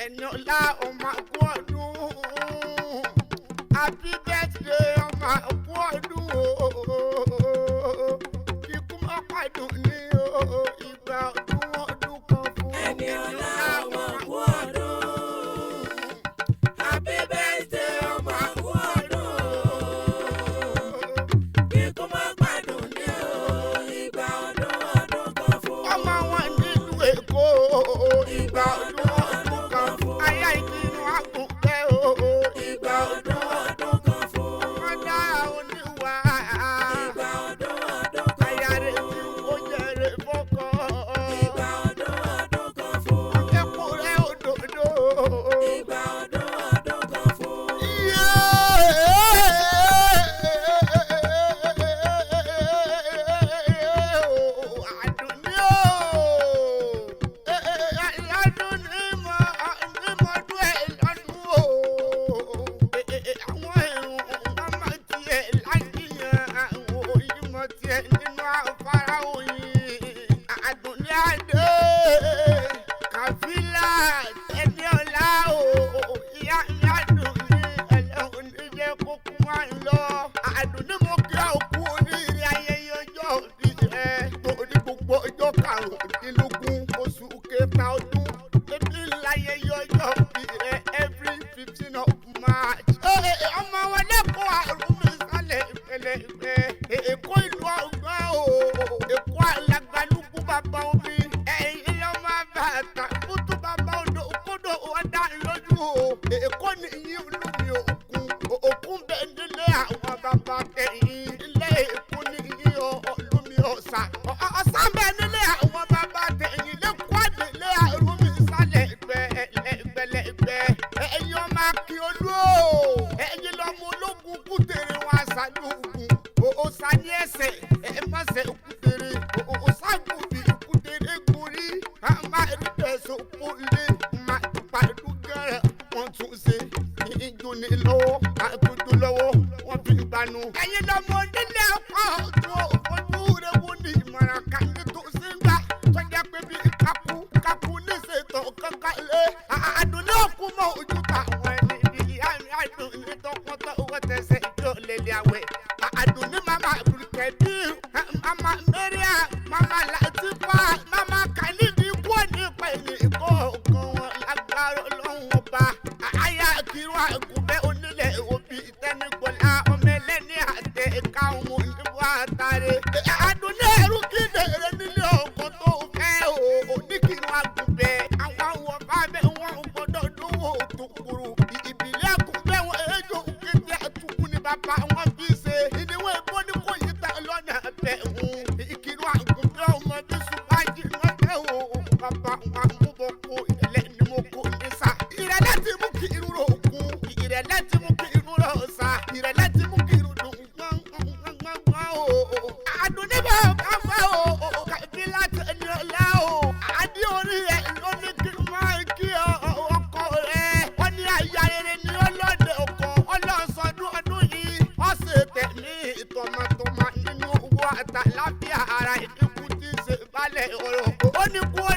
ẹni ọlá ọmọ àkú ọdún happy birthday ọmọ àkú ọdún kíkú má pàdùn ní ìgbà ọdún ọdún kan fún ẹni ọlá ọmọ àkú ọdún happy birthday ọmọ àkú ọdún kíkú má pàdùn ní ìgbà ọdún ọdún kan fún ọmọ wọn nílùú Èkó ìgbà ọdún ọdún kan fún aya ìdínú àgùnkẹ́ ìgbà ọdún ọdún kan fún ọmọdé oníwà ìgbà ọdún ọdún kan aya rẹ̀ tí ó jẹrè fọ́kọ ìgbà ọdún ọdún kan fún ẹkú rẹ̀ òdòdó ìgbà ọdún ọdún kan fún karùndínlógún oṣù kẹta ọdún ebi ńláyé yọjọ bí rẹ every 15 of March. ọmọ wọn lẹ́kọ̀ọ́ àrùn mi sálẹ̀ ìpẹlẹ̀pẹ̀ Èkó ìlú ọgbọ́n o Èkó alágbálúgbú bàbá omi ẹ̀yìn lọ́mọ bàtà kútú bàbá odò kódò ọ̀dà lójú o Èkó nìyí olómi òkun bẹ́ẹ̀ nílé àwọn bàbá kẹ́yìn ilé Èkó nìyí olómi ọ̀sà ọ̀sà bẹ́ẹ̀ nílé àwọn bàbá tẹ̀yìn lẹ́kọ̀ọ́ àdélé àrùn mi sálẹ̀ ìpẹlẹ̀pẹ̀ ẹ̀yin ọmọ Akíolú o ẹ̀yin lọ́mọ ológun kútere wọn àṣàlùkùn òòsà ní ẹsẹ̀ ẹ̀ má ṣe kútere òòsàgùn bí kútere gúnrí àmà ìrìbẹ̀sọ̀ kúlé má pàdú gẹ̀rẹ̀ wọ́n tún ṣe ìjọ ní lọ́wọ́ àtúntò lọ́wọ́ wọ́n fi gbanú. ẹ̀yin lọ́mọ onílé ọkọ̀ tó ojú rẹ̀ wọ́n ní ìmọ̀ràn kan ní tó ṣe ń gbà tọ́jà pé bí kakú ní ṣètò kankan lé àdùnní òkú mọ́ ojú táwọn ẹni bí àmì àdùnní tọkọtọ owó tẹsẹ̀ ìjọ lélẹ̀ àwẹ̀ àdùnní mama abdulkadi mama maria mama latifa mama khalidi kú ní pẹ̀lú ìkọ̀ọ̀kan wọn lágbára ọlọ́run ọba àyà kiri àgùnbẹ́ onílẹ̀ òbí tẹ́nigbọ́lá ọmọ ẹlẹ́ni àtẹ ẹ̀ka ọmọ òyìnbó àtàrẹ àdùnní ẹrú kíndèrè nílé ọkọ̀ tó fẹ́ o ní kiri àgùnbẹ́ àwọn wọ̀fà bẹ́ẹ̀ wọ́n gbọ́dọ̀ lówó tó kúrò ìbílẹ̀ àgùnbẹ́ wọn ẹjọ́ kéde àtúkù ní bàbá wọn fi ṣe ìníwọ̀n ẹ̀gbọ́n ní kò yí ta lọ́nà bẹ̀ wọ́n ìkiri àgùnbẹ́ ọmọ bí sùpájì wọn bẹ̀ wọ́n bàbá wọn mú bọ́ kó ìrẹ̀lẹ̀ ni mo kó ní sá ìrẹ̀lẹ̀ ti mú kí irú rò kún ìrẹ̀lẹ̀ ti mú kí irú rò sá ìrẹ̀lẹ̀ ti mú kí irú dùn gbọ́ngbọ́ngbọ́n o àdùnní bá bá fẹ́ o kàbí láti ẹni ọ̀la o àdí orí ẹ̀ ló ní kí n máa kí ọkọ rẹ̀ wọ́n ní aya rere ní ọlọ́dẹ ọkọ ọlọ́sọdún ọdún yìí ọ̀sẹ̀ tẹ̀mí tọmọtọmọ nínú owó àtàlábíà ara ìdínkù tí ń ṣe balẹ̀ ọ̀rọ̀ ó ní kú ó